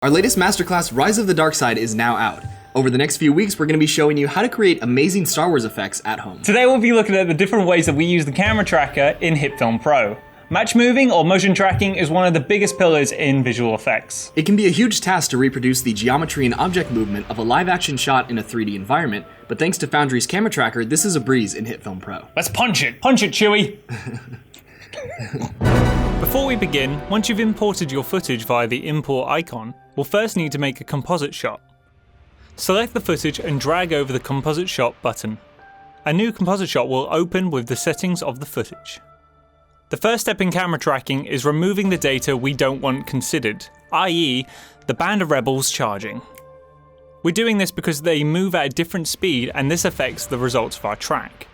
Our latest masterclass, Rise of the Dark Side, is now out. Over the next few weeks, we're going to be showing you how to create amazing Star Wars effects at home. Today we'll be looking at the different ways that we use the camera tracker in HitFilm Pro. Match moving or motion tracking is one of the biggest pillars in visual effects. It can be a huge task to reproduce the geometry and object movement of a live-action shot in a 3D environment, but thanks to Foundry's camera tracker, this is a breeze in HitFilm Pro. Let's punch it! Punch it, Chewie! Before we begin, once you've imported your footage via the import icon, we'll first need to make a composite shot. Select the footage and drag over the composite shot button. A new composite shot will open with the settings of the footage. The first step in camera tracking is removing the data we don't want considered, i.e. the band of rebels charging. We're doing this because they move at a different speed and this affects the results of our track.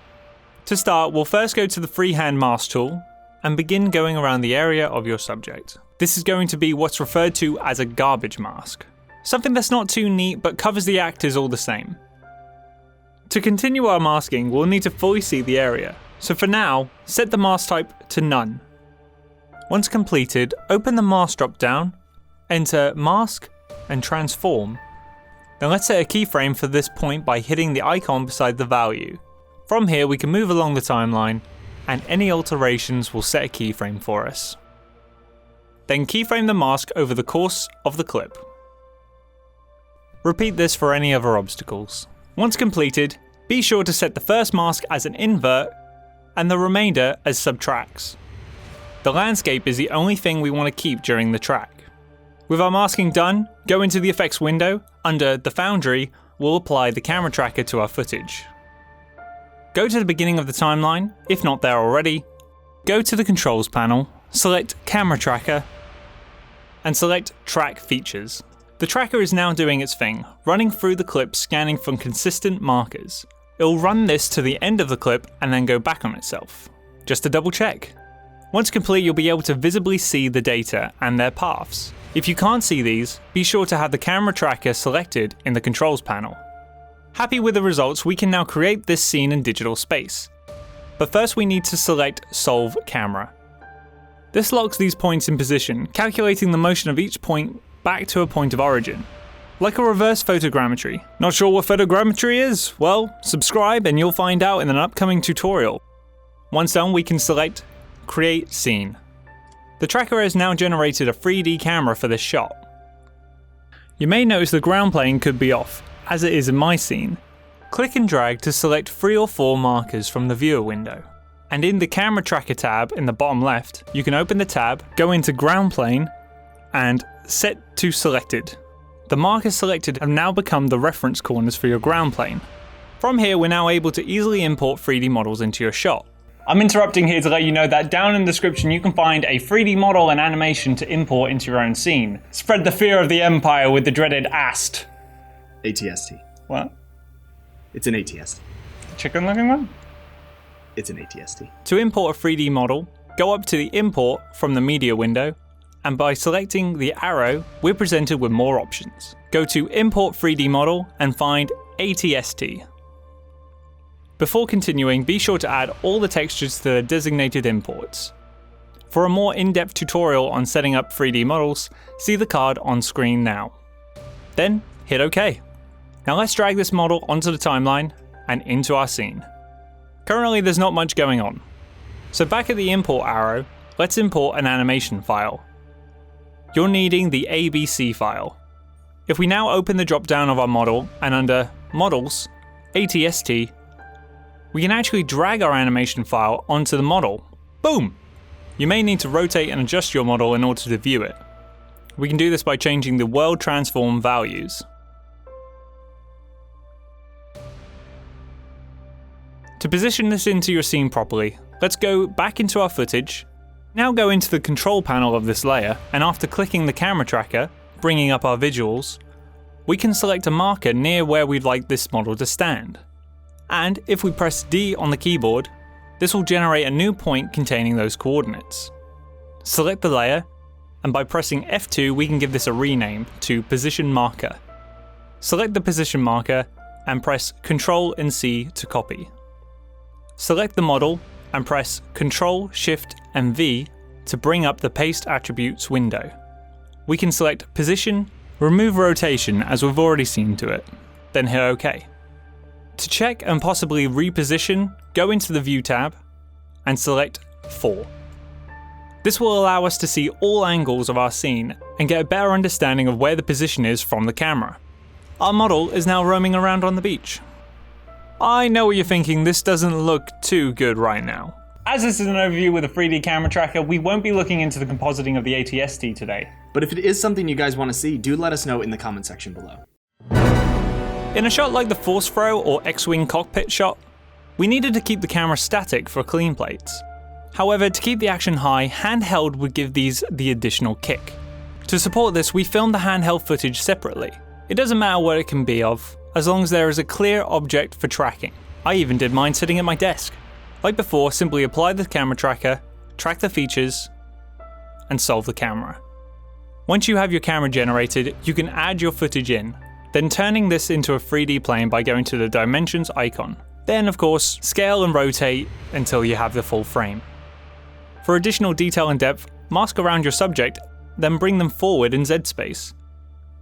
To start, we'll first go to the freehand mask tool and begin going around the area of your subject. This is going to be what's referred to as a garbage mask. Something that's not too neat but covers the actors all the same. To continue our masking, we'll need to fully see the area. So for now, set the mask type to none. Once completed, open the mask drop down, enter mask and transform. Then let's set a keyframe for this point by hitting the icon beside the value. From here we can move along the timeline and any alterations will set a keyframe for us. Then keyframe the mask over the course of the clip. Repeat this for any other obstacles. Once completed, be sure to set the first mask as an invert and the remainder as subtracts. The landscape is the only thing we want to keep during the track. With our masking done, go into the effects window. Under the Foundry, we'll apply the camera tracker to our footage. Go to the beginning of the timeline, if not there already. Go to the controls panel, select camera tracker, and select track features. The tracker is now doing its thing, running through the clip scanning for consistent markers. It'll run this to the end of the clip and then go back on itself, just to double check. Once complete, you'll be able to visibly see the data and their paths. If you can't see these, be sure to have the camera tracker selected in the controls panel. Happy with the results, we can now create this scene in digital space. But first we need to select Solve Camera. This locks these points in position, calculating the motion of each point back to a point of origin. Like a reverse photogrammetry. Not sure what photogrammetry is? Well, subscribe and you'll find out in an upcoming tutorial. Once done, we can select Create Scene. The tracker has now generated a 3D camera for this shot. You may notice the ground plane could be off, as it is in my scene. Click and drag to select 3 or 4 markers from the viewer window. And in the camera tracker tab in the bottom left, you can open the tab, go into ground plane, and set to selected. The markers selected have now become the reference corners for your ground plane. From here, we're now able to easily import 3D models into your shot. I'm interrupting here to let you know that down in the description you can find a 3D model and animation to import into your own scene. Spread the fear of the Empire with the dreaded AST. ATST. What? It's an ATST. Chicken looking one? It's an ATST. To import a 3D model, go up to the import from the media window, and by selecting the arrow, we're presented with more options. Go to Import 3D Model and find ATST. Before continuing, be sure to add all the textures to the designated imports. For a more in-depth tutorial on setting up 3D models, see the card on screen now. Then hit OK. Now let's drag this model onto the timeline and into our scene. Currently there's not much going on. So back at the import arrow, let's import an animation file. You're needing the ABC file. If we now open the drop-down of our model and under Models, ATST, we can actually drag our animation file onto the model. Boom! You may need to rotate and adjust your model in order to view it. We can do this by changing the world transform values. To position this into your scene properly, let's go back into our footage. Now go into the control panel of this layer, and after clicking the camera tracker, bringing up our visuals, we can select a marker near where we'd like this model to stand. And if we press D on the keyboard, this will generate a new point containing those coordinates. Select the layer, and by pressing F2 we can give this a rename to Position Marker. Select the position marker and press Ctrl and C to copy. Select the model and press Ctrl, Shift and V to bring up the Paste Attributes window. We can select Position, Remove rotation as we've already seen to it, then hit OK. To check and possibly reposition, go into the View tab and select 4. This will allow us to see all angles of our scene and get a better understanding of where the position is from the camera. Our model is now roaming around on the beach. I know what you're thinking, this doesn't look too good right now. As this is an overview with a 3D camera tracker, we won't be looking into the compositing of the ATST today. But if it is something you guys want to see, do let us know in the comment section below. In a shot like the Force Throw or X-Wing cockpit shot, we needed to keep the camera static for clean plates. However, to keep the action high, handheld would give these the additional kick. To support this, we filmed the handheld footage separately. It doesn't matter what it can be of, as long as there is a clear object for tracking. I even did mine sitting at my desk. Like before, simply apply the camera tracker, track the features, and solve the camera. Once you have your camera generated, you can add your footage in, then turning this into a 3D plane by going to the dimensions icon. Then, of course, scale and rotate until you have the full frame. For additional detail and depth, mask around your subject, then bring them forward in Z space.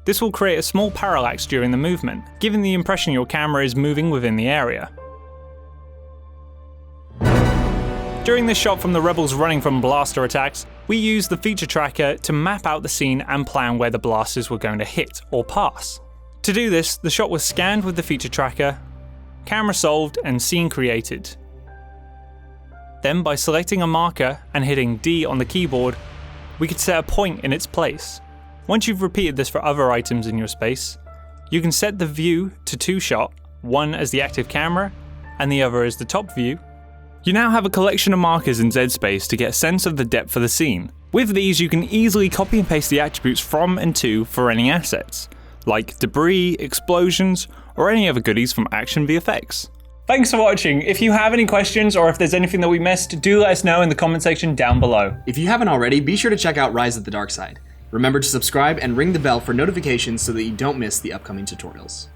This will create a small parallax during the movement, giving the impression your camera is moving within the area. During this shot from the rebels running from blaster attacks, we used the feature tracker to map out the scene and plan where the blasters were going to hit or pass. To do this, the shot was scanned with the feature tracker, camera solved, and scene created. Then, by selecting a marker and hitting D on the keyboard, we could set a point in its place. Once you've repeated this for other items in your space, you can set the view to 2-shot, one as the active camera and the other as the top view. You now have a collection of markers in Z space to get a sense of the depth of the scene. With these, you can easily copy and paste the attributes from and to for any assets, like debris, explosions, or any other goodies from Action VFX. Thanks for watching. If you have any questions or if there's anything that we missed, do let us know in the comment section down below. If you haven't already, be sure to check out Rise of the Dark Side. Remember to subscribe and ring the bell for notifications so that you don't miss the upcoming tutorials.